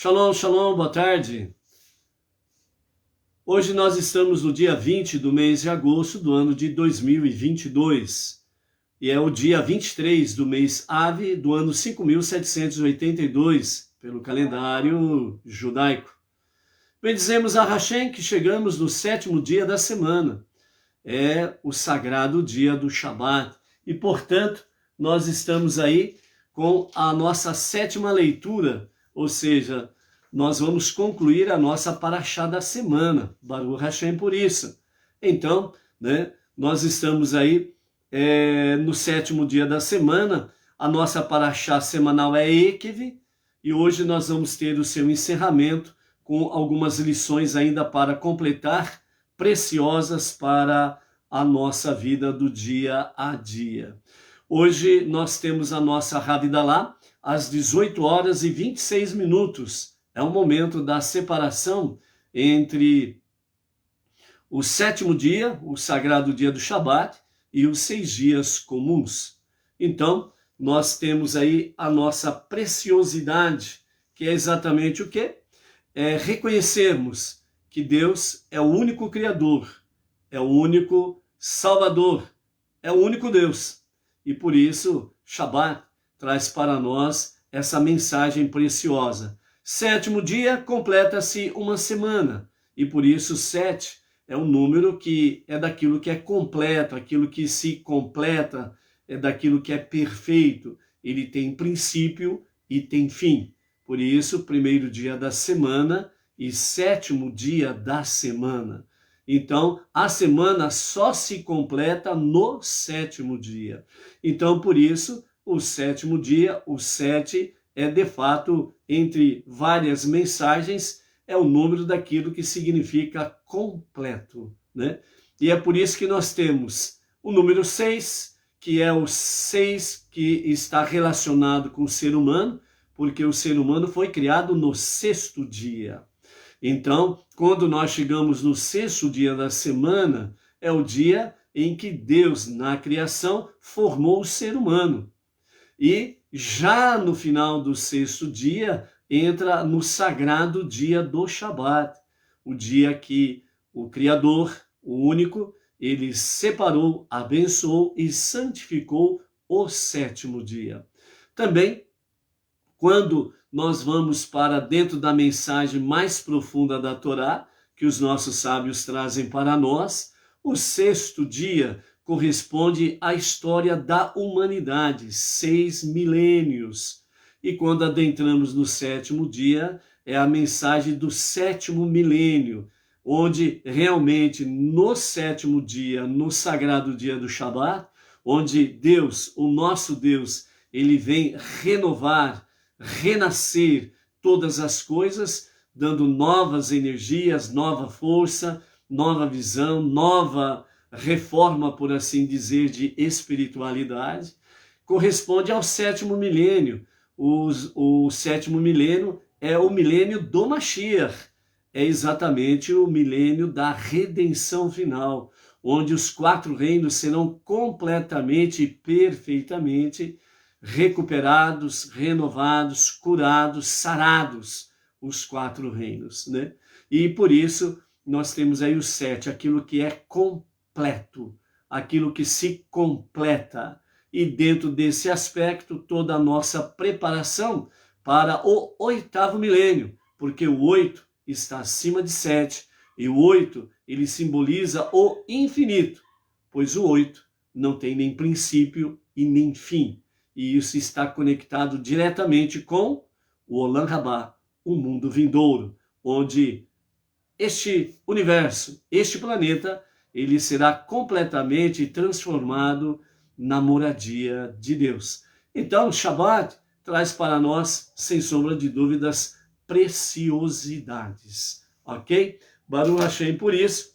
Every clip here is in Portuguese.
Shalom, shalom, boa tarde. Hoje nós estamos no dia 20 do mês de agosto do ano de 2022. E é o dia 23 do mês Ave do ano 5782, pelo calendário judaico. Bendizemos a Hashem que chegamos no 7º dia da semana. É o sagrado dia do Shabat. E, portanto, nós estamos aí com a nossa 7ª leitura, ou seja, nós vamos concluir a nossa paraxá da semana. Baruch Hashem por isso. Então, nós estamos aí no 7º dia da semana. A nossa paraxá semanal é Ekev, e hoje nós vamos ter o seu encerramento com algumas lições ainda para completar, preciosas para a nossa vida do dia a dia. Hoje nós temos a nossa Havdalah às 18h26. É o momento da separação entre o 7º dia, o sagrado dia do Shabat, e os 6 dias comuns. Então, nós temos aí a nossa preciosidade, que é exatamente o quê? É reconhecermos que Deus é o único Criador, é o único Salvador, é o único Deus. E por isso, Shabat traz para nós essa mensagem preciosa. 7º dia completa-se uma semana, e por isso 7 é um número que é daquilo que é completo, aquilo que se completa, é daquilo que é perfeito. Ele tem princípio e tem fim. Por isso, 1º dia da semana e 7º dia da semana. Então, a semana só se completa no 7º dia. Então, por isso, o 7º dia, o 7, é de fato, entre várias mensagens, é o número daquilo que significa completo, né? E é por isso que nós temos o número 6, que é o 6 que está relacionado com o ser humano, porque o ser humano foi criado no 6º dia. Então, quando nós chegamos no 6º dia da semana, é o dia em que Deus, na criação, formou o ser humano. E já no final do 6º dia, entra no sagrado dia do Shabat, o dia que o Criador, o único, ele separou, abençoou e santificou o 7º dia. Também, quando nós vamos para dentro da mensagem mais profunda da Torá, que os nossos sábios trazem para nós, o 6º dia corresponde à história da humanidade, 6 milênios. E quando adentramos no 7º dia, é a mensagem do 7º milênio, onde realmente no 7º dia, no sagrado dia do Shabat, onde Deus, o nosso Deus, ele vem renovar, renascer todas as coisas, dando novas energias, nova força, nova visão, nova reforma, por assim dizer, de espiritualidade, corresponde ao 7º milênio. O 7º milênio é o milênio do Mashiach, é exatamente o milênio da redenção final, onde os 4 reinos serão completamente e perfeitamente recuperados, renovados, curados, sarados, os 4 reinos, né? E por isso nós temos aí o 7, aquilo que é completo, aquilo que se completa. E dentro desse aspecto, toda a nossa preparação para o 8º milênio, porque o 8 está acima de 7, e o 8, ele simboliza o infinito, pois o 8 não tem nem princípio e nem fim. E isso está conectado diretamente com o Olam Rabá, o mundo vindouro, onde este universo, este planeta, ele será completamente transformado na moradia de Deus. Então, o Shabat traz para nós, sem sombra de dúvidas, preciosidades, ok? Baruch Hashem por isso.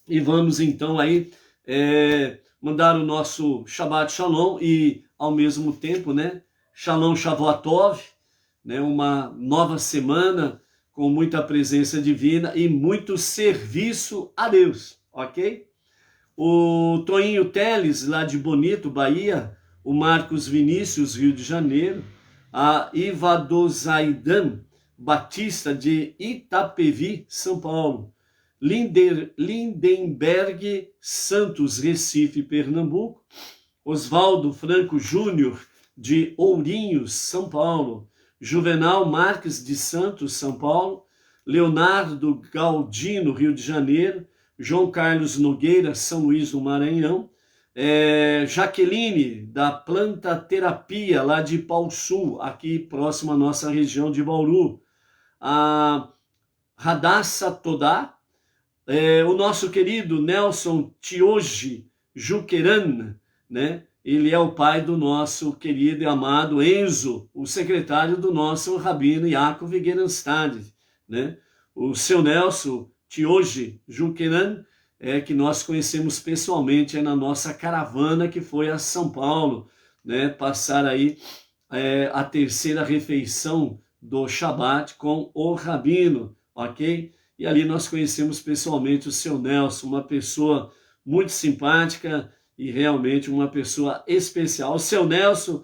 E vamos então aí mandar o nosso Shabbat Shalom e, ao mesmo tempo, Shalom Shavuotov, uma nova semana com muita presença divina e muito serviço a Deus, ok? O Toinho Teles, lá de Bonito, Bahia, o Marcos Vinícius, Rio de Janeiro, a Iva Dozaidan, Batista de Itapevi, São Paulo. Lindenberg Santos, Recife, Pernambuco. Oswaldo Franco Júnior, de Ourinhos, São Paulo. Juvenal Marques de Santos, São Paulo. Leonardo Galdino, Rio de Janeiro. João Carlos Nogueira, São Luís do Maranhão. Jaqueline, da Planta Terapia, lá de Ipauçu, aqui próximo à nossa região de Bauru. A Radassa Todá, o nosso querido Nelson Tioji Juqueran, né? Ele é o pai do nosso querido e amado Enzo, o secretário do nosso Rabino Yaakov Gerenstad, né? O seu Nelson Tioji Juqueran, que nós conhecemos pessoalmente na nossa caravana que foi a São Paulo, né? Passar aí a terceira refeição do Shabat com o Rabino, ok? E ali nós conhecemos pessoalmente o seu Nelson, uma pessoa muito simpática e realmente uma pessoa especial. O seu Nelson,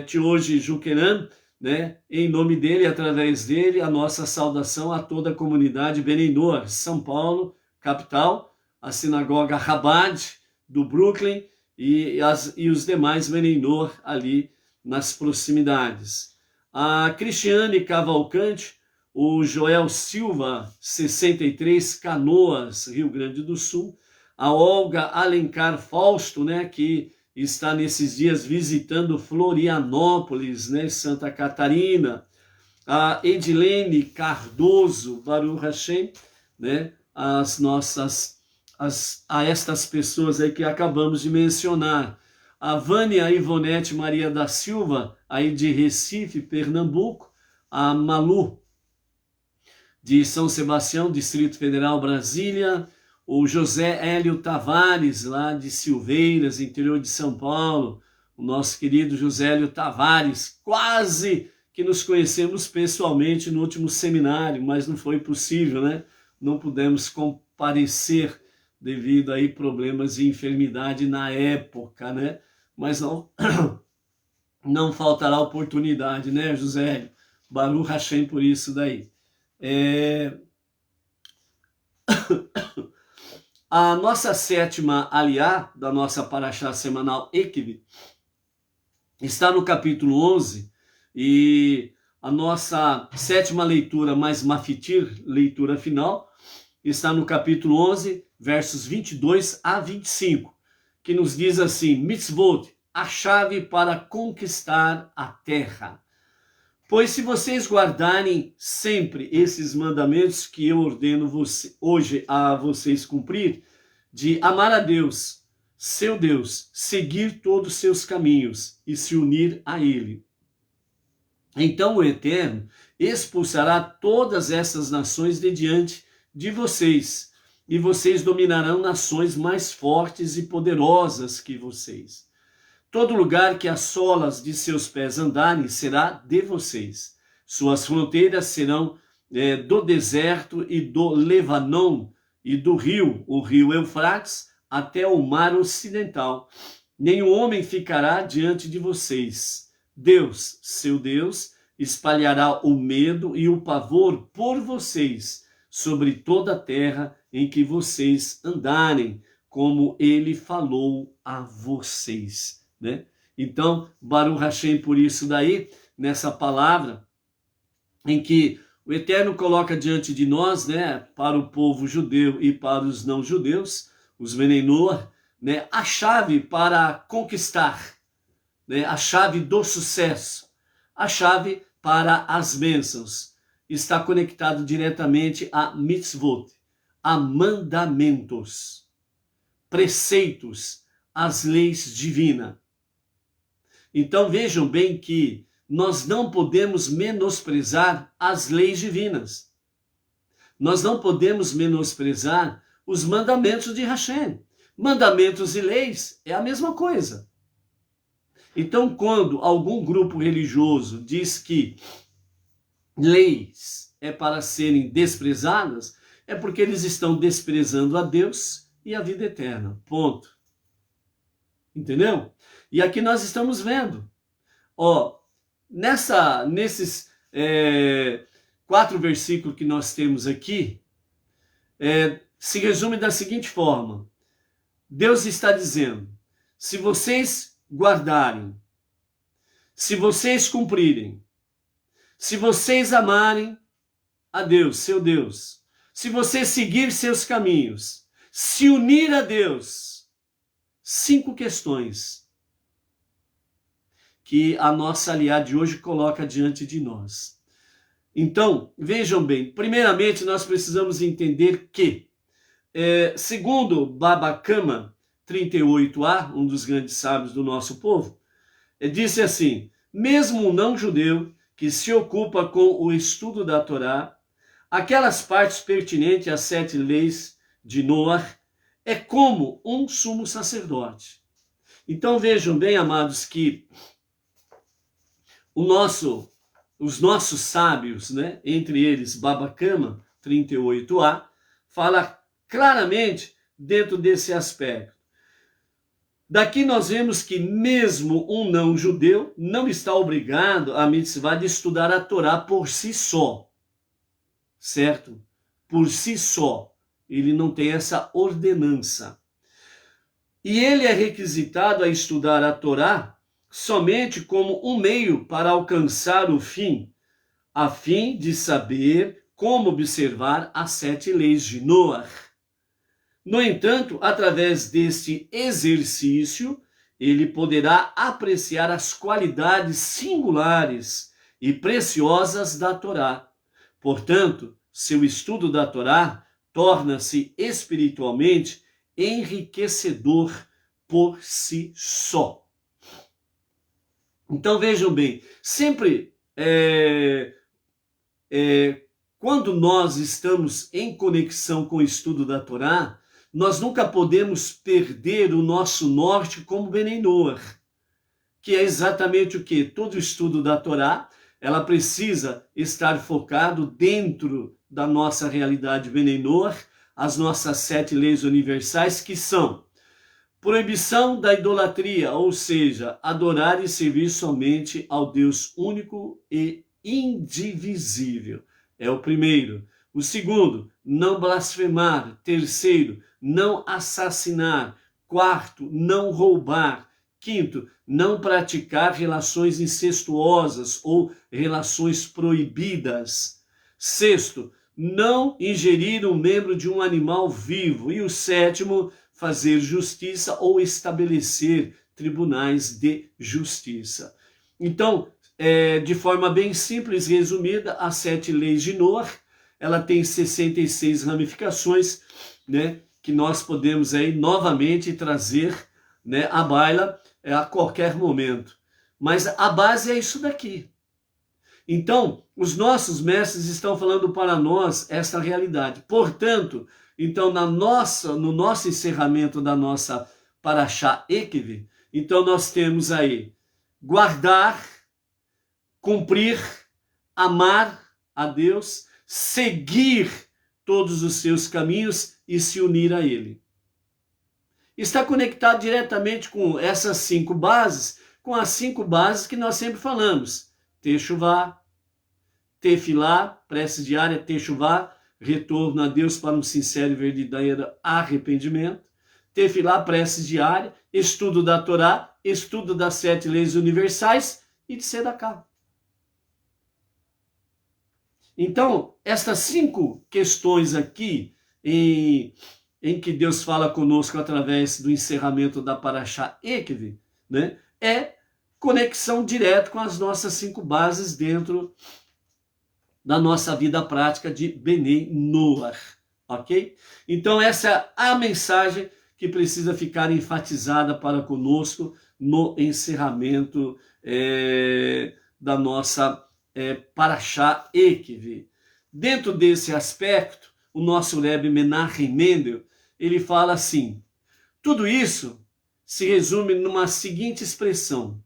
Tioji Juqueran, né? Em nome dele, através dele, a nossa saudação a toda a comunidade Benenor, São Paulo, capital, a sinagoga Chabad do Brooklyn e os demais Benenor ali nas proximidades. A Cristiane Cavalcante, o Joel Silva, 63, Canoas, Rio Grande do Sul. A Olga Alencar Fausto, né, que está nesses dias visitando Florianópolis, né, Santa Catarina. A Edilene Cardoso, Baruch Hashem, né, a estas pessoas aí que acabamos de mencionar. A Vânia Ivonete Maria da Silva, aí de Recife, Pernambuco. A Malu, de São Sebastião, Distrito Federal, Brasília. O José Hélio Tavares, lá de Silveiras, interior de São Paulo. O nosso querido José Hélio Tavares, quase que nos conhecemos pessoalmente no último seminário, mas não foi possível, né? Não pudemos comparecer devido aí problemas de enfermidade na época, né? Mas não faltará oportunidade, né, José Hélio? Baruch Hashem por isso daí. A nossa sétima aliá da nossa paraxá semanal Ekev está no capítulo 11 e a nossa sétima leitura mais mafitir, leitura final, está no capítulo 11, versos 22 a 25, que nos diz assim: Mitzvot, a chave para conquistar a terra. Pois se vocês guardarem sempre esses mandamentos que eu ordeno hoje a vocês cumprir, de amar a Deus, seu Deus, seguir todos os seus caminhos e se unir a Ele, então o Eterno expulsará todas essas nações de diante de vocês, e vocês dominarão nações mais fortes e poderosas que vocês. Todo lugar que as solas de seus pés andarem será de vocês. Suas fronteiras serão do deserto e do Lebanon e do rio, o rio Eufrates, até o mar ocidental. Nenhum homem ficará diante de vocês. Deus, seu Deus, espalhará o medo e o pavor por vocês sobre toda a terra em que vocês andarem, como ele falou a vocês. Né? Então, Baruch Hashem por isso daí, nessa palavra, em que o Eterno coloca diante de nós, né, para o povo judeu e para os não-judeus, os Menenor, né, a chave para conquistar, né, a chave do sucesso, a chave para as bênçãos, está conectado diretamente a mitzvot, a mandamentos, preceitos, as leis divinas. Então vejam bem que nós não podemos menosprezar as leis divinas. Nós não podemos menosprezar os mandamentos de Hashem. Mandamentos e leis é a mesma coisa. Então, quando algum grupo religioso diz que leis é para serem desprezadas, é porque eles estão desprezando a Deus e a vida eterna. Ponto. Entendeu? E aqui nós estamos vendo, nesses 4 versículos que nós temos aqui, se resume da seguinte forma. Deus está dizendo, se vocês guardarem, se vocês cumprirem, se vocês amarem a Deus, seu Deus, se você seguir seus caminhos, se unir a Deus, 5 questões que a nossa aliada de hoje coloca diante de nós. Então, vejam bem, primeiramente nós precisamos entender que, segundo Baba Kama 38a, um dos grandes sábios do nosso povo, disse assim, mesmo um não-judeu que se ocupa com o estudo da Torá, aquelas partes pertinentes às 7 leis de Noah, é como um sumo sacerdote. Então vejam bem, amados, que os nossos sábios, né, entre eles Baba Kama 38a, fala claramente dentro desse aspecto. Daqui nós vemos que mesmo um não-judeu não está obrigado a mitzvah de estudar a Torá por si só, certo? Por si só. Ele não tem essa ordenança. E ele é requisitado a estudar a Torá somente como um meio para alcançar o fim, a fim de saber como observar as 7 leis de Noah. No entanto, através deste exercício, ele poderá apreciar as qualidades singulares e preciosas da Torá. Portanto, seu estudo da Torá torna-se espiritualmente enriquecedor por si só. Então vejam bem, sempre quando nós estamos em conexão com o estudo da Torá, nós nunca podemos perder o nosso norte como Benei Noach, que é exatamente o que? Todo o estudo da Torá, ela precisa estar focado dentro da nossa realidade Benei Noach, as nossas 7 leis universais, que são proibição da idolatria, ou seja, adorar e servir somente ao Deus único e indivisível. É o primeiro. O segundo, não blasfemar. Terceiro, não assassinar. Quarto, não roubar. Quinto, não praticar relações incestuosas ou relações proibidas. Sexto, não ingerir um membro de um animal vivo. E o sétimo, fazer justiça ou estabelecer tribunais de justiça. Então, de forma bem simples, resumida, as 7 leis de Noah, ela tem 66 ramificações, né, que nós podemos aí novamente trazer, né, à baila a qualquer momento. Mas a base é isso daqui. Então, os nossos mestres estão falando para nós essa realidade. Portanto, então no nosso encerramento da nossa Parashá Ekev, então nós temos aí guardar, cumprir, amar a Deus, seguir todos os seus caminhos e se unir a Ele. Está conectado diretamente com essas 5 bases, com as 5 bases que nós sempre falamos. Techuvá, Tefilá, prece diária, Techuvá, retorno a Deus para um sincero e verdadeiro arrependimento. Tefilá, prece diária, estudo da Torá, estudo das 7 leis universais e de Tzedakah. Então, estas 5 questões aqui, em que Deus fala conosco através do encerramento da Parashá Ekev, né, é conexão direta com as nossas 5 bases dentro da nossa vida prática de Benei Noach, ok? Então essa é a mensagem que precisa ficar enfatizada para conosco no encerramento da nossa Parashá Ekev. Dentro desse aspecto, o nosso Rebbe Menachem Mendel, ele fala assim, tudo isso se resume numa seguinte expressão,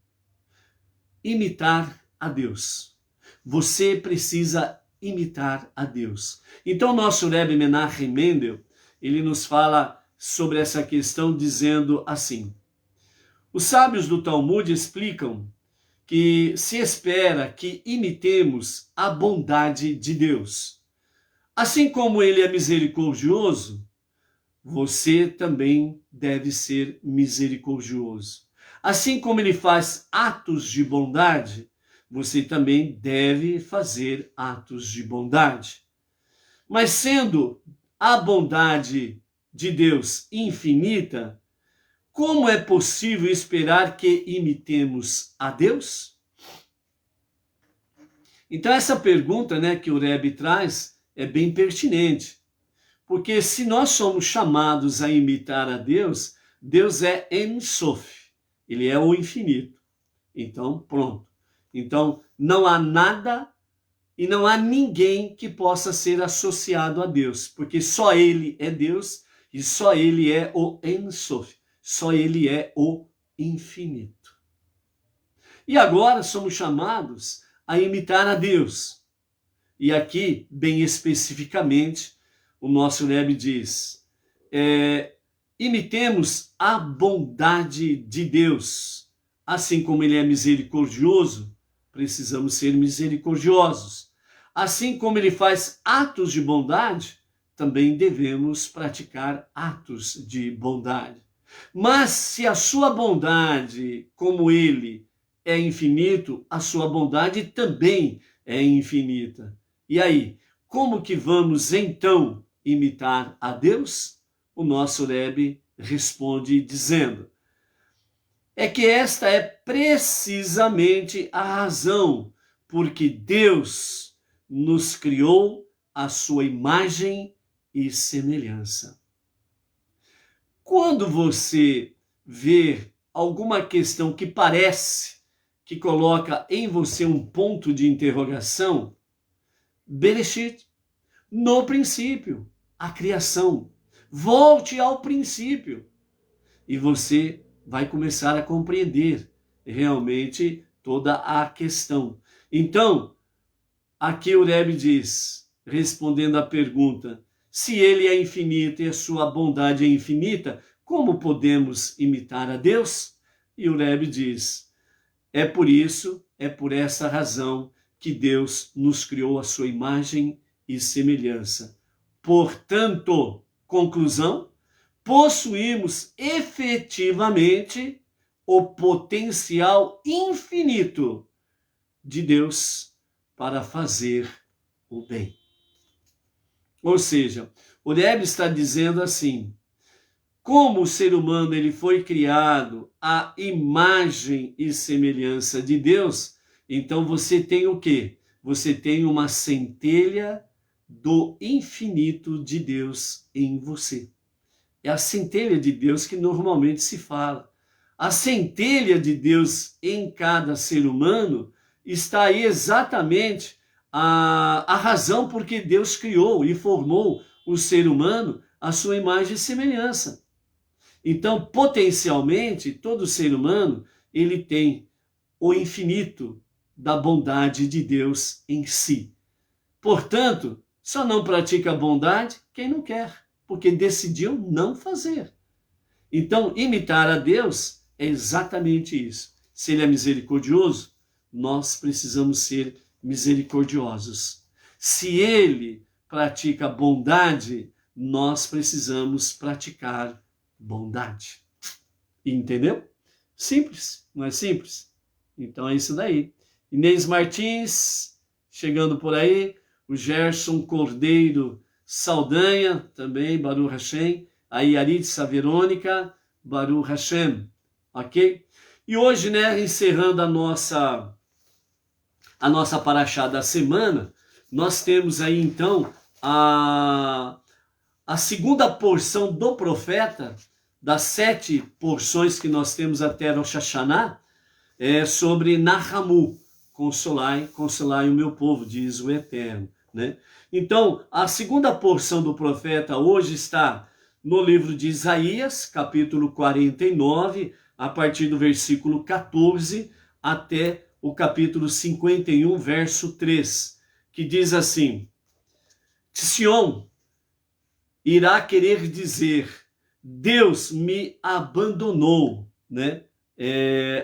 imitar a Deus. Você precisa imitar a Deus. Então, nosso Rebbe Menachem Mendel, ele nos fala sobre essa questão dizendo assim, os sábios do Talmud explicam que se espera que imitemos a bondade de Deus. Assim como ele é misericordioso, você também deve ser misericordioso. Assim como ele faz atos de bondade, você também deve fazer atos de bondade. Mas sendo a bondade de Deus infinita, como é possível esperar que imitemos a Deus? Então essa pergunta, que o Rebbe traz é bem pertinente. Porque se nós somos chamados a imitar a Deus, Deus é Ein Sof, ele é o infinito. Então, pronto. Então, não há nada e não há ninguém que possa ser associado a Deus, porque só ele é Deus e só ele é o Ein Sof, só ele é o infinito. E agora somos chamados a imitar a Deus. E aqui, bem especificamente, o nosso Rebbe diz, imitemos a bondade de Deus. Assim como ele é misericordioso, precisamos ser misericordiosos. Assim como ele faz atos de bondade, também devemos praticar atos de bondade. Mas se a sua bondade, como ele é infinito, a sua bondade também é infinita. E aí, como que vamos então imitar a Deus? O nosso Rebbe responde dizendo, é que esta é precisamente a razão porque Deus nos criou à sua imagem e semelhança. Quando você vê alguma questão que parece que coloca em você um ponto de interrogação, Bereshit, no princípio, a criação. Volte ao princípio e você vai começar a compreender realmente toda a questão. Então, aqui o Rebbe diz, respondendo à pergunta, se ele é infinito e a sua bondade é infinita, como podemos imitar a Deus? E o Rebbe diz, é por essa razão que Deus nos criou a sua imagem e semelhança. Portanto, conclusão, possuímos efetivamente o potencial infinito de Deus para fazer o bem. Ou seja, o Rebbe está dizendo assim, como o ser humano ele foi criado à imagem e semelhança de Deus, então você tem o quê? Você tem uma centelha do infinito de Deus em você. É a centelha de Deus que normalmente se fala. A centelha de Deus em cada ser humano está aí exatamente a razão por que Deus criou e formou o ser humano à sua imagem e semelhança. Então, potencialmente, todo ser humano, ele tem o infinito da bondade de Deus em si. Portanto, só não pratica a bondade quem não quer, porque decidiu não fazer. Então, imitar a Deus é exatamente isso. Se ele é misericordioso, nós precisamos ser misericordiosos. Se ele pratica bondade, nós precisamos praticar bondade. Entendeu? Simples, não é simples? Então é isso daí. Inês Martins, chegando por aí. O Gerson Cordeiro Saldanha, também, Baruch Hashem. A Yaritza Verônica, Baruch Hashem. Ok? E hoje, encerrando a nossa paraxá da semana, nós temos aí então a segunda porção do profeta, das 7 porções que nós temos até Rosh Hashanah, é sobre Nahamu, consolai o meu povo, diz o Eterno. Então, a segunda porção do profeta hoje está no livro de Isaías, capítulo 49, a partir do versículo 14 até o capítulo 51, verso 3, que diz assim, Sion irá querer dizer, Deus me abandonou,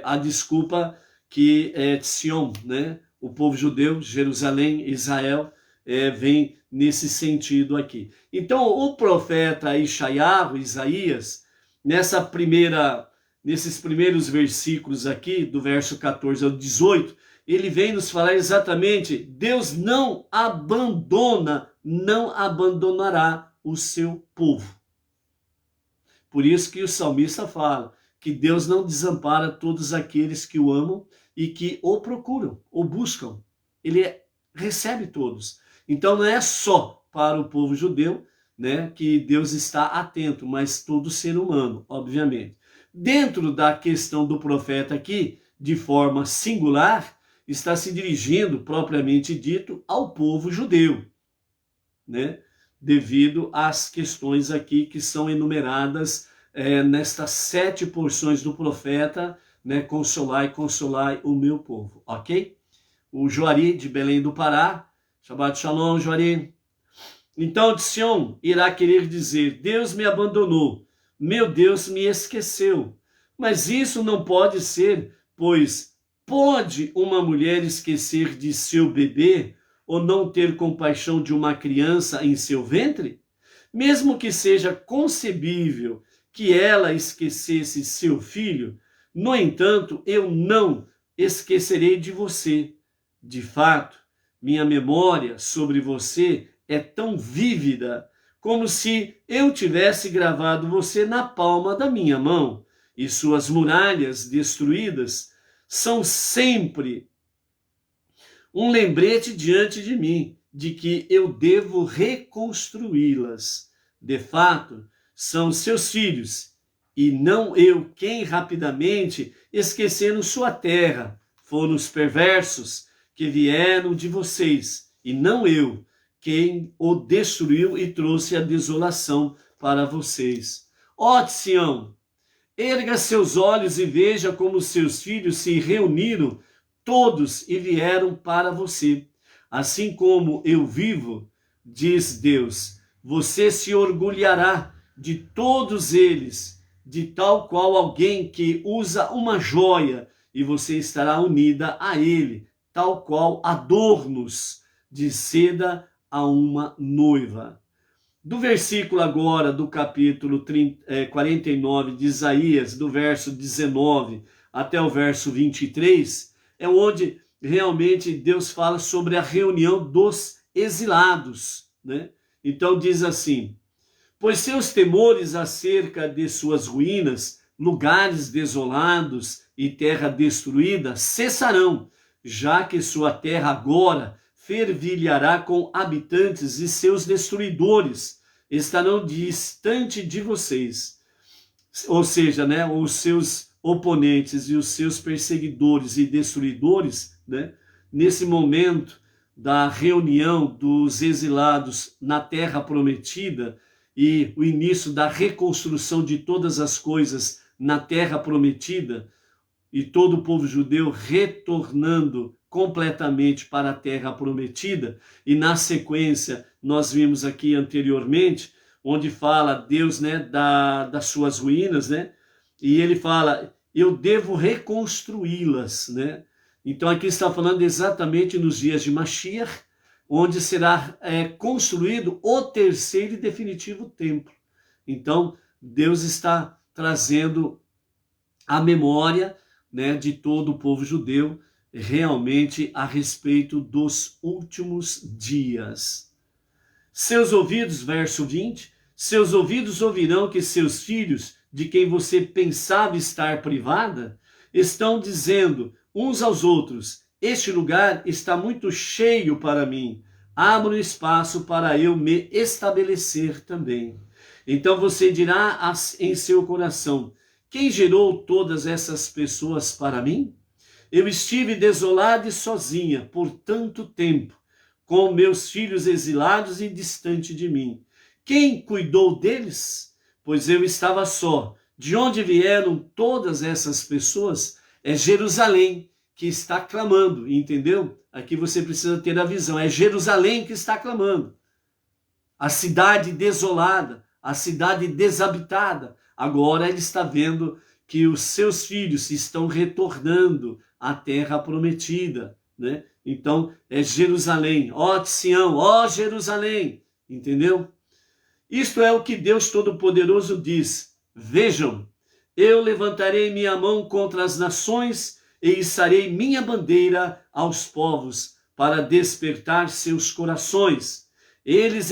a desculpa que é Sion, né? O povo judeu, Jerusalém, Israel, vem nesse sentido aqui. Então, o profeta Isaías, nesses primeiros versículos aqui, do verso 14 ao 18, ele vem nos falar exatamente: Deus não abandonará o seu povo. Por isso que o salmista fala que Deus não desampara todos aqueles que o amam e que o procuram, o buscam. Ele recebe todos. Então não é só para o povo judeu, né, que Deus está atento, mas todo ser humano, obviamente. Dentro da questão do profeta aqui, de forma singular, está se dirigindo, propriamente dito, ao povo judeu, né, devido às questões aqui que são enumeradas nestas 7 porções do profeta, né, consolai o meu povo, ok? O Juari de Belém do Pará, Shabbat Shalom, Juari. Então, de Sion irá querer dizer: Deus me abandonou, meu Deus me esqueceu. Mas isso não pode ser, pois pode uma mulher esquecer de seu bebê ou não ter compaixão de uma criança em seu ventre? Mesmo que seja concebível que ela esquecesse seu filho, no entanto, eu não esquecerei de você. De fato, minha memória sobre você é tão vívida como se eu tivesse gravado você na palma da minha mão, e suas muralhas destruídas são sempre um lembrete diante de mim de que eu devo reconstruí-las. De fato, são seus filhos, e não eu quem rapidamente esqueceram sua terra. Foram os perversos que vieram de vocês, e não eu quem o destruiu e trouxe a desolação para vocês. Ó Sião, erga seus olhos e veja como seus filhos se reuniram todos e vieram para você. Assim como eu vivo, diz Deus, você se orgulhará de todos eles, de tal qual alguém que usa uma joia, e você estará unida a ele, tal qual adornos de seda a uma noiva. Do versículo agora do capítulo 49 de Isaías, do verso 19 até o verso 23, é onde realmente Deus fala sobre a reunião dos exilados, né? Então diz assim: pois seus temores acerca de suas ruínas, lugares desolados e terra destruída cessarão, já que sua terra agora fervilhará com habitantes, e seus destruidores estarão distante de vocês. Ou seja, né, os seus oponentes e os seus perseguidores e destruidores, né, nesse momento da reunião dos exilados na terra prometida e o início da reconstrução de todas as coisas na terra prometida, e todo o povo judeu retornando completamente para a terra prometida. E na sequência nós vimos aqui anteriormente, onde fala Deus, né, das suas ruínas, né, e ele fala: eu devo reconstruí-las, né. Então aqui está falando exatamente nos dias de Mashiach, onde será construído o terceiro e definitivo templo. Então Deus está trazendo a memória, né, de todo o povo judeu realmente a respeito dos últimos dias. Seus ouvidos, verso 20, seus ouvidos ouvirão que seus filhos, de quem você pensava estar privada, estão dizendo uns aos outros: este lugar está muito cheio para mim, abra um espaço para eu me estabelecer também. Então você dirá em seu coração: quem gerou todas essas pessoas para mim? Eu estive desolada e sozinha por tanto tempo, com meus filhos exilados e distante de mim. Quem cuidou deles? Pois eu estava só. De onde vieram todas essas pessoas? É Jerusalém que está clamando, entendeu? Aqui você precisa ter a visão. É Jerusalém que está clamando. A cidade desolada, a cidade desabitada. Agora ele está vendo que os seus filhos estão retornando a terra prometida, né? Então é Jerusalém, ó Sião, ó Jerusalém, entendeu? Isto é o que Deus Todo-Poderoso diz: vejam, eu levantarei minha mão contra as nações e içarei minha bandeira aos povos para despertar seus corações. Eles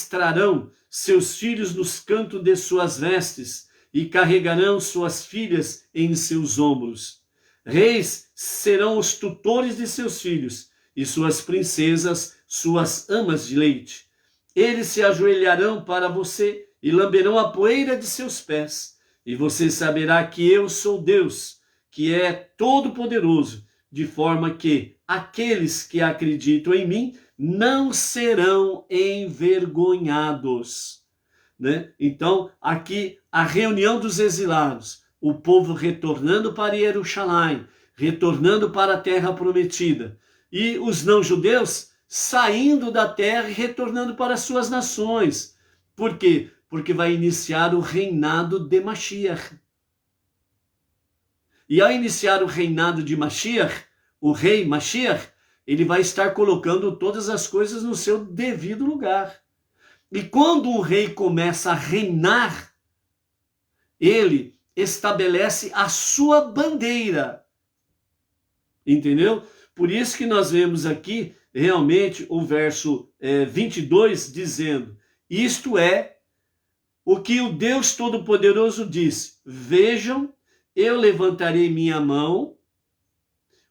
trarão seus filhos nos cantos de suas vestes e carregarão suas filhas em seus ombros. Reis serão os tutores de seus filhos e suas princesas suas amas de leite. Eles se ajoelharão para você e lamberão a poeira de seus pés. E você saberá que eu sou Deus, que é todo-poderoso, de forma que aqueles que acreditam em mim não serão envergonhados. Né? Então, aqui a reunião dos exilados, o povo retornando para Jerusalém, retornando para a terra prometida, e os não-judeus saindo da terra e retornando para as suas nações. Por quê? Porque vai iniciar o reinado de Mashiach. E ao iniciar o reinado de Mashiach, o rei Mashiach, ele vai estar colocando todas as coisas no seu devido lugar. E quando o rei começa a reinar, ele estabelece a sua bandeira. Entendeu? Por isso que nós vemos aqui realmente o verso 22 dizendo: isto é o que o Deus Todo-Poderoso diz: vejam, eu levantarei minha mão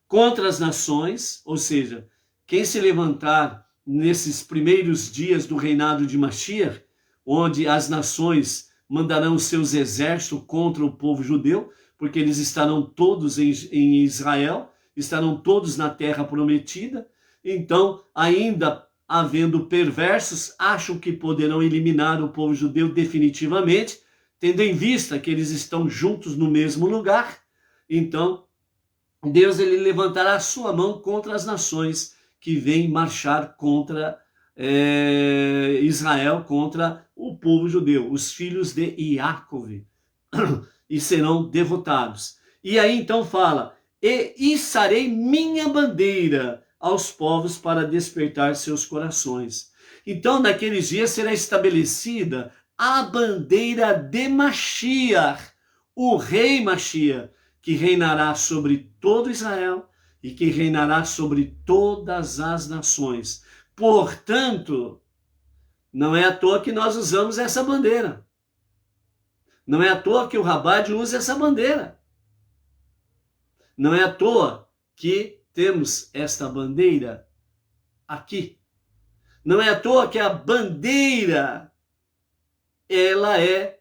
contra as nações, ou seja, quem se levantar nesses primeiros dias do reinado de Mashiach, onde as nações mandarão seus exércitos contra o povo judeu, porque eles estarão todos em Israel, estarão todos na terra prometida. Então, ainda havendo perversos, acham que poderão eliminar o povo judeu definitivamente, tendo em vista que eles estão juntos no mesmo lugar. Então, Deus ele levantará a sua mão contra as nações que vêm marchar contra Israel, contra o povo judeu, os filhos de Jacob, e serão derrotados. E aí então fala: e içarei minha bandeira aos povos para despertar seus corações. Então, naqueles dias será estabelecida a bandeira de Mashiach, o rei Mashiach, que reinará sobre todo Israel e que reinará sobre todas as nações. Portanto, não é à toa que nós usamos essa bandeira. Não é à toa que o Rabad usa essa bandeira. Não é à toa que temos esta bandeira aqui. Não é à toa que a bandeira, ela é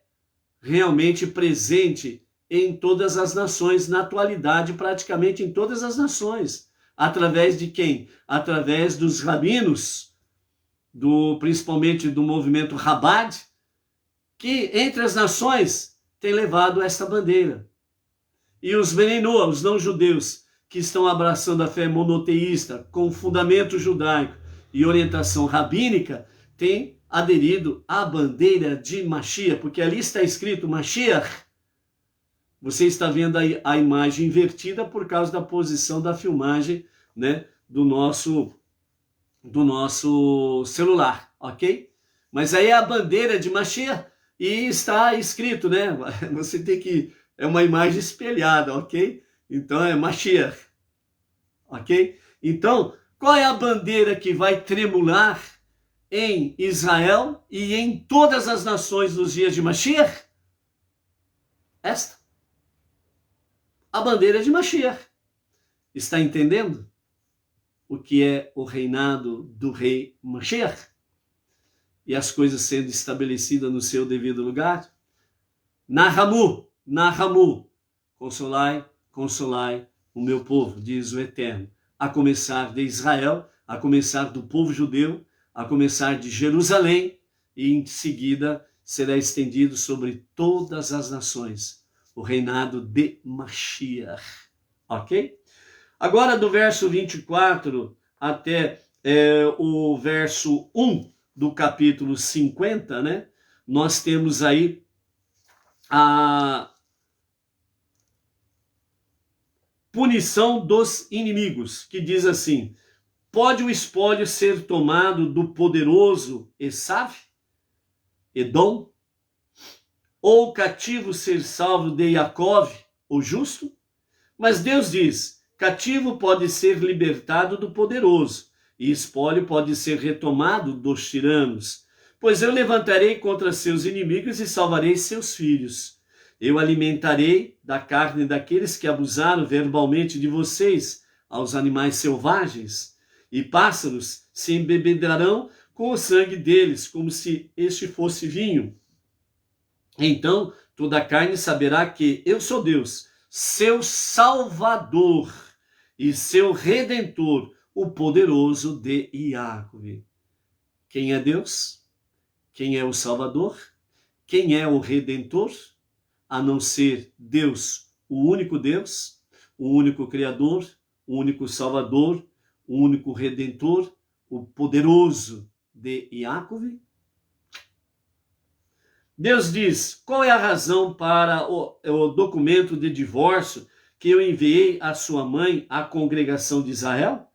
realmente presente em todas as nações, na atualidade, praticamente em todas as nações. Através de quem? Através dos rabinos, principalmente do movimento Rabad, que entre as nações tem levado esta bandeira. E os Beninoa, os não-judeus, que estão abraçando a fé monoteísta com fundamento judaico e orientação rabínica, têm aderido à bandeira de Mashiach, porque ali está escrito Mashiach. Você está vendo a imagem invertida por causa da posição da filmagem, né, do nosso celular, ok? Mas aí é a bandeira de Mashiach e está escrito, né? Você tem que... É uma imagem espelhada, ok? Então é Mashiach, ok? Então, qual é a bandeira que vai tremular em Israel e em todas as nações nos dias de Mashiach? Esta. A bandeira de Mashiach. Está entendendo o que é o reinado do rei Mashiach? E as coisas sendo estabelecidas no seu devido lugar? Nahamu, Nahamu, consolai, consolai o meu povo, diz o Eterno. A começar de Israel, a começar do povo judeu, a começar de Jerusalém, e em seguida será estendido sobre todas as nações o reinado de Mashiach, ok? Agora do verso 24 até o verso 1 do capítulo 50, né? Nós temos aí punição dos inimigos, que diz assim: pode o espólio ser tomado do poderoso Esav, Edom? Ou o cativo ser salvo de Jacove, o justo? Mas Deus diz: cativo pode ser libertado do poderoso, e espólio pode ser retomado dos tiranos. Pois eu levantarei contra seus inimigos e salvarei seus filhos. Eu alimentarei da carne daqueles que abusaram verbalmente de vocês, aos animais selvagens, e pássaros se embebedarão com o sangue deles, como se este fosse vinho. Então toda a carne saberá que eu sou Deus, seu Salvador e seu Redentor, o poderoso de Iacove. Quem é Deus? Quem é o Salvador? Quem é o Redentor? A não ser Deus, o único Deus, o único Criador, o único Salvador, o único Redentor, o poderoso de Iacove? Deus diz: qual é a razão para o documento de divórcio que eu enviei à sua mãe, à congregação de Israel?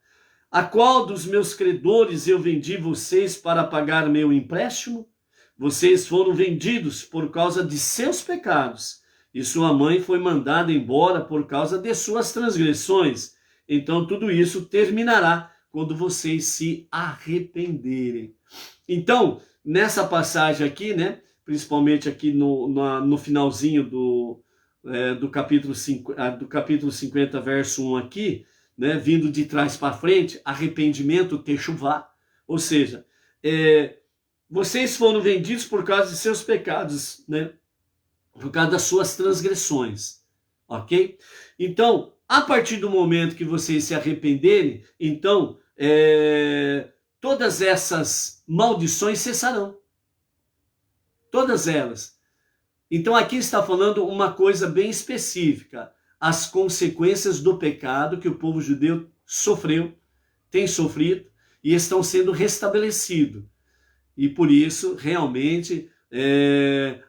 A qual dos meus credores eu vendi vocês para pagar meu empréstimo? Vocês foram vendidos por causa de seus pecados, e sua mãe foi mandada embora por causa de suas transgressões. Então tudo isso terminará quando vocês se arrependerem. Então, nessa passagem aqui, né, principalmente aqui no finalzinho do capítulo 50, verso 1 aqui, né, vindo de trás para frente, arrependimento, techuvá, ou seja, vocês foram vendidos por causa de seus pecados, né, por causa das suas transgressões, ok? Então, a partir do momento que vocês se arrependerem, então, todas essas maldições cessarão. Todas elas. Então aqui está falando uma coisa bem específica: as consequências do pecado que o povo judeu sofreu, tem sofrido e estão sendo restabelecidos. E por isso, realmente,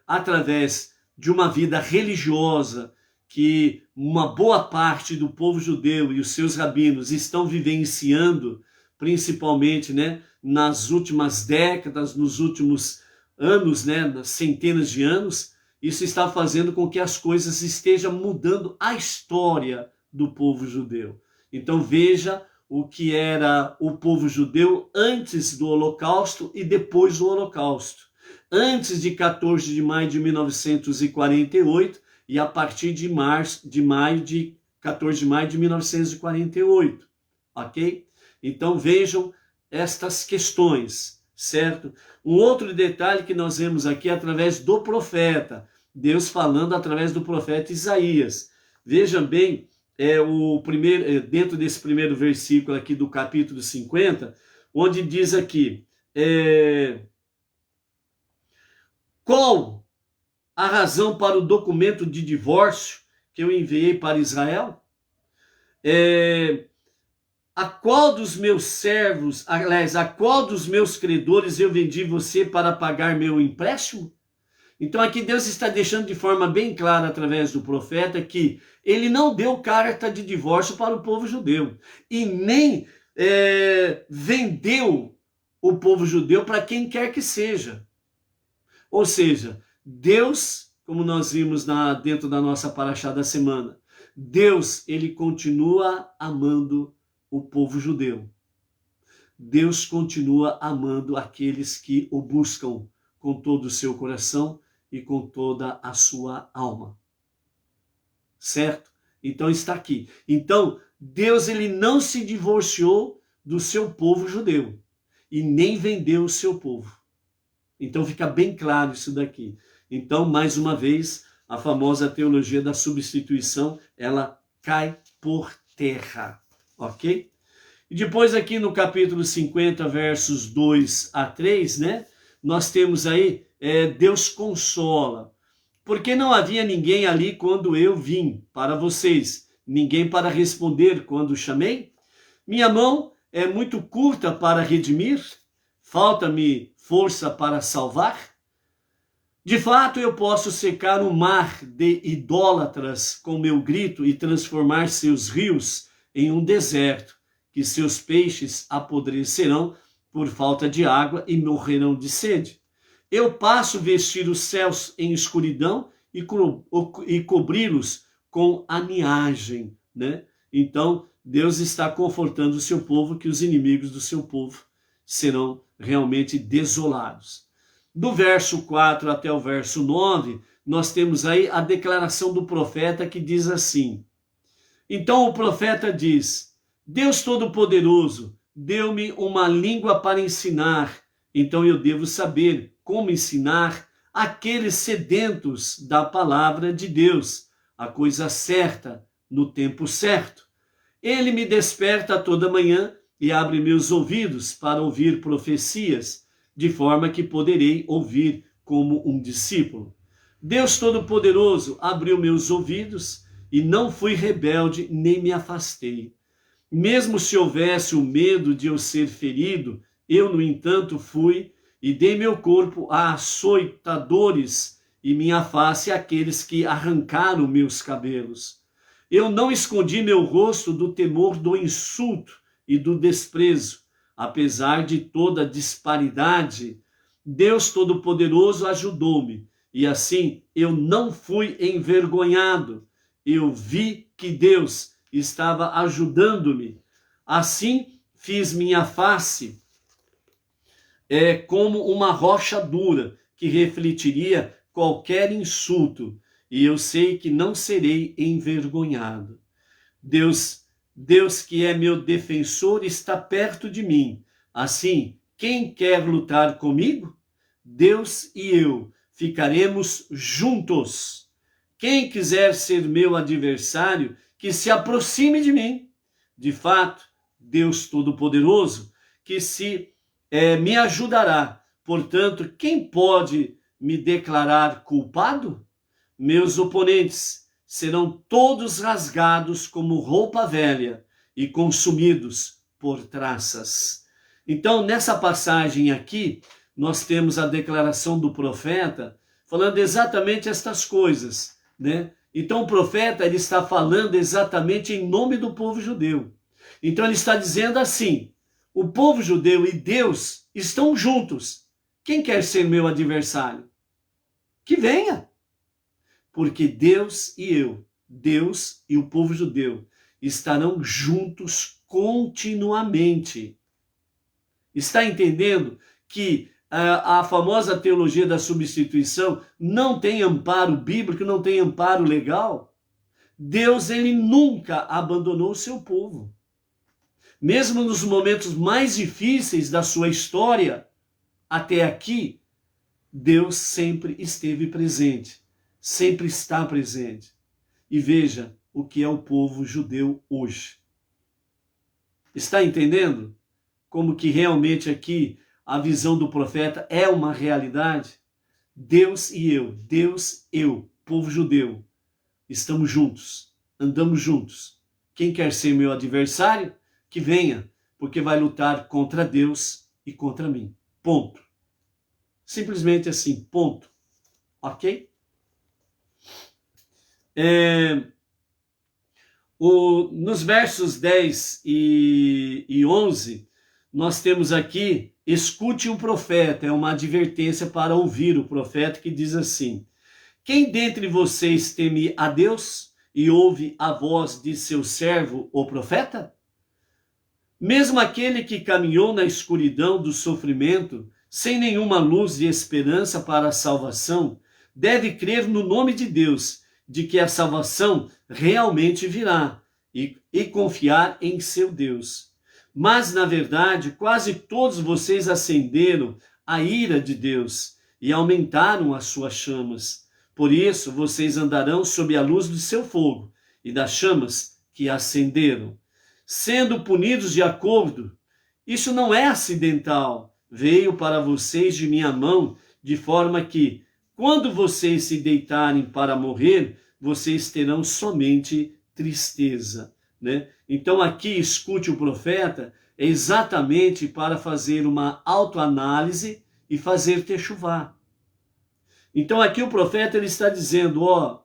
através de uma vida religiosa que uma boa parte do povo judeu e os seus rabinos estão vivenciando, principalmente, né, nas últimas décadas, nos últimos anos, né, centenas de anos, isso está fazendo com que as coisas estejam mudando a história do povo judeu. Então veja o que era o povo judeu antes do Holocausto e depois do Holocausto. Antes de 14 de maio de 1948 e a partir de 14 de maio de 1948, ok? Então vejam estas questões, certo? Um outro detalhe que nós vemos aqui é através do profeta, Deus falando através do profeta Isaías. Veja bem, dentro desse primeiro versículo aqui do capítulo 50, onde diz aqui, qual a razão para o documento de divórcio que eu enviei para Israel? A qual dos meus servos, aliás, a qual dos meus credores eu vendi você para pagar meu empréstimo? Então aqui Deus está deixando de forma bem clara através do profeta que ele não deu carta de divórcio para o povo judeu e nem vendeu o povo judeu para quem quer que seja. Ou seja, Deus, como nós vimos dentro da nossa paraxá da semana, Deus, ele continua amando o povo judeu. Deus continua amando aqueles que o buscam com todo o seu coração e com toda a sua alma. Certo? Então está aqui. Então, Deus, ele não se divorciou do seu povo judeu e nem vendeu o seu povo. Então fica bem claro isso daqui. Então, mais uma vez, a famosa teologia da substituição, ela cai por terra. Ok? E depois aqui no capítulo 50, versos 2 a 3, né? Nós temos aí, Deus consola. Porque não havia ninguém ali quando eu vim para vocês, ninguém para responder quando chamei? Minha mão é muito curta para redimir? Falta-me força para salvar? De fato, eu posso secar um mar de idólatras com meu grito e transformar seus rios em um deserto, que seus peixes apodrecerão por falta de água e morrerão de sede. Eu passo vestir os céus em escuridão e cobri-los com aniagem, né? Então, Deus está confortando o seu povo que os inimigos do seu povo serão realmente desolados. Do verso 4 até o verso 9, nós temos aí a declaração do profeta que diz assim: então o profeta diz: Deus Todo-Poderoso deu-me uma língua para ensinar, então eu devo saber como ensinar aqueles sedentos da palavra de Deus, a coisa certa, no tempo certo. Ele me desperta toda manhã e abre meus ouvidos para ouvir profecias, de forma que poderei ouvir como um discípulo. Deus Todo-Poderoso abriu meus ouvidos e não fui rebelde nem me afastei. Mesmo se houvesse o medo de eu ser ferido, eu, no entanto, fui e dei meu corpo a açoitadores e minha face àqueles que arrancaram meus cabelos. Eu não escondi meu rosto do temor do insulto e do desprezo. Apesar de toda a disparidade, Deus Todo-Poderoso ajudou-me, e assim eu não fui envergonhado. Eu vi que Deus estava ajudando-me. Assim fiz minha face como uma rocha dura que refletiria qualquer insulto, e eu sei que não serei envergonhado. Deus que é meu defensor está perto de mim. Assim, quem quer lutar comigo? Deus e eu ficaremos juntos. Quem quiser ser meu adversário, que se aproxime de mim. De fato, Deus Todo-Poderoso, que me ajudará. Portanto, quem pode me declarar culpado? Meus oponentes serão todos rasgados como roupa velha e consumidos por traças. Então, nessa passagem aqui, nós temos a declaração do profeta falando exatamente estas coisas, né? Então, o profeta, ele está falando exatamente em nome do povo judeu. Então, ele está dizendo assim: o povo judeu e Deus estão juntos. Quem quer ser meu adversário? Que venha. Porque Deus e o povo judeu estarão juntos continuamente. Está entendendo que a famosa teologia da substituição não tem amparo bíblico, não tem amparo legal? Deus, ele nunca abandonou o seu povo. Mesmo nos momentos mais difíceis da sua história, até aqui, Deus sempre esteve presente, sempre está presente. E veja o que é o povo judeu hoje. Está entendendo como que realmente aqui a visão do profeta é uma realidade? Deus e eu, povo judeu, estamos juntos, andamos juntos. Quem quer ser meu adversário, que venha, porque vai lutar contra Deus e contra mim. Ponto. Simplesmente assim, ponto. Ok? Nos versos 10 e 11, nós temos aqui: escute o profeta, é uma advertência para ouvir o profeta, que diz assim: quem dentre vocês teme a Deus e ouve a voz de seu servo, o profeta? Mesmo aquele que caminhou na escuridão do sofrimento, sem nenhuma luz de esperança para a salvação, deve crer no nome de Deus, de que a salvação realmente virá, e confiar em seu Deus. Mas, na verdade, quase todos vocês acenderam a ira de Deus e aumentaram as suas chamas. Por isso, vocês andarão sob a luz do seu fogo e das chamas que acenderam, sendo punidos de acordo. Isso não é acidental. Veio para vocês de minha mão, de forma que, quando vocês se deitarem para morrer, vocês terão somente tristeza, né? Então aqui, escute o profeta, é exatamente para fazer uma autoanálise e fazer techuvá. Então aqui o profeta ele está dizendo, ó,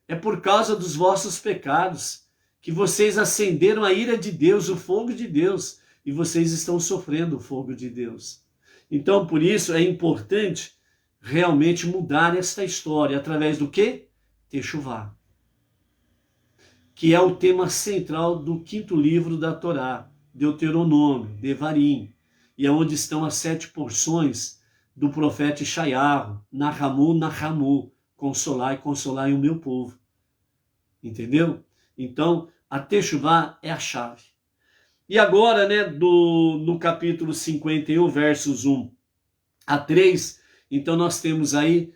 é por causa dos vossos pecados que vocês acenderam a ira de Deus, o fogo de Deus, e vocês estão sofrendo o fogo de Deus. Então por isso é importante realmente mudar esta história através do quê? Techuvá, que é o tema central do 5º livro da Torá, Deuteronômio, Devarim, e é onde estão as 7 porções do profeta Yeshayahu, Nahamu, consolai o meu povo. Entendeu? Então, a Techuvá é a chave. E agora, né, no capítulo 51, versos 1 a 3, então nós temos aí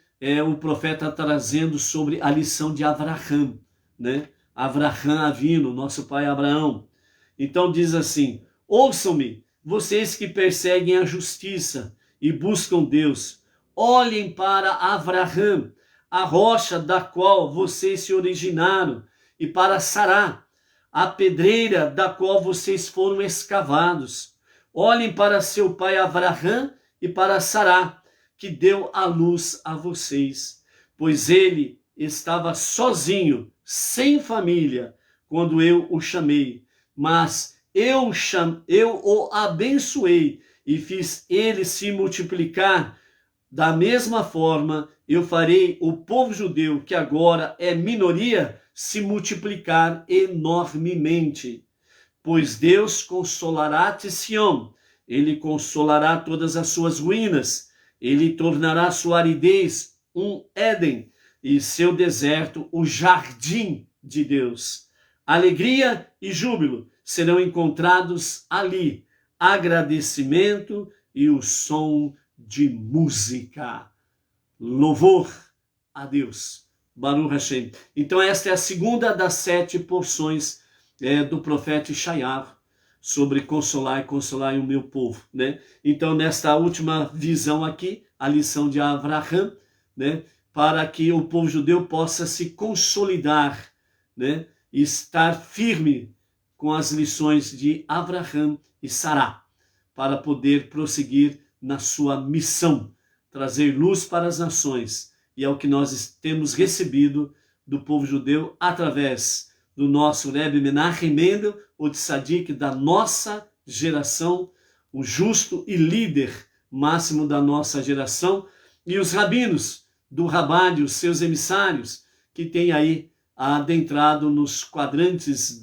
o profeta trazendo sobre a lição de Avraham, né? Avraham Avino, nosso pai Abraão. Então diz assim, ouçam-me, vocês que perseguem a justiça e buscam Deus, olhem para Avraham, a rocha da qual vocês se originaram, e para Sará, a pedreira da qual vocês foram escavados. Olhem para seu pai Avraham e para Sará, que deu a luz a vocês, pois ele estava sozinho, sem família, quando eu o chamei, mas eu o abençoei e fiz ele se multiplicar. Da mesma forma, eu farei o povo judeu, que agora é minoria, se multiplicar enormemente. Pois Deus consolará Sião, ele consolará todas as suas ruínas, ele tornará sua aridez um Éden, e seu deserto o jardim de Deus. Alegria e júbilo serão encontrados ali, agradecimento e o som de música. Louvor a Deus. Baruch Hashem. Então esta é a segunda das 7 porções do profeta Yeshayahu sobre consolar o meu povo, né? Então nesta última visão aqui, a lição de Avraham, né? Para que o povo judeu possa se consolidar, né? E estar firme com as lições de Avraham e Sará, para poder prosseguir na sua missão, trazer luz para as nações. E é o que nós temos recebido do povo judeu através do nosso Rebbe Menachem Mendel, o tzadik da nossa geração, o justo e líder máximo da nossa geração, e os rabinos do Rabad, os seus emissários, que têm aí adentrado nos quadrantes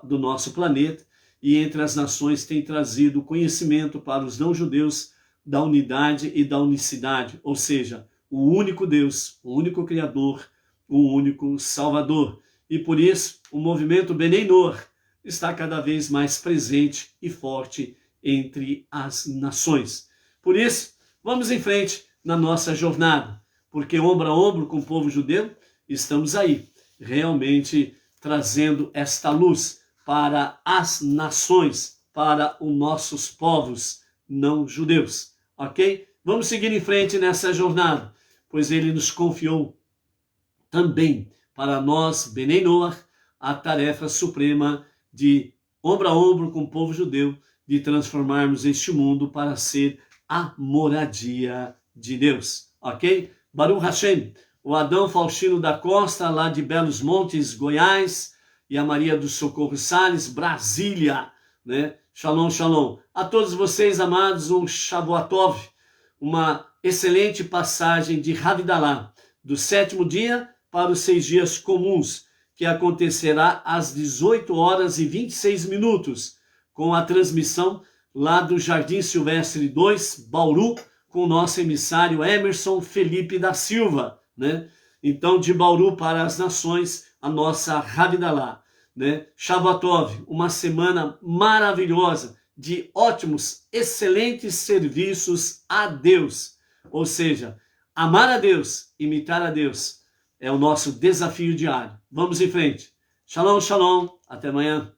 do nosso planeta e entre as nações têm trazido conhecimento para os não-judeus da unidade e da unicidade, ou seja, o único Deus, o único Criador, o único Salvador. E por isso o movimento Benei Noach está cada vez mais presente e forte entre as nações. Por isso, vamos em frente na nossa jornada, porque ombro a ombro com o povo judeu, estamos aí, realmente trazendo esta luz para as nações, para os nossos povos não judeus, ok? Vamos seguir em frente nessa jornada, pois ele nos confiou também para nós, Benei Noach, a tarefa suprema de ombro a ombro com o povo judeu, de transformarmos este mundo para ser a moradia de Deus, ok? Baruch Hashem, o Adão Faustino da Costa, lá de Belos Montes, Goiás, e a Maria do Socorro Salles, Brasília, né? Shalom, shalom. A todos vocês, amados, um Shavuatov, uma excelente passagem de Havidalá, do 7º dia para os 6 dias comuns, que acontecerá às 18h26, com a transmissão lá do Jardim Silvestre 2, Bauru, com o nosso emissário Emerson Felipe da Silva, né? Então, de Bauru para as nações, a nossa Havidalá, né? Shavuatov, uma semana maravilhosa, de ótimos, excelentes serviços a Deus. Ou seja, amar a Deus, imitar a Deus, é o nosso desafio diário. Vamos em frente. Shalom, shalom. Até amanhã.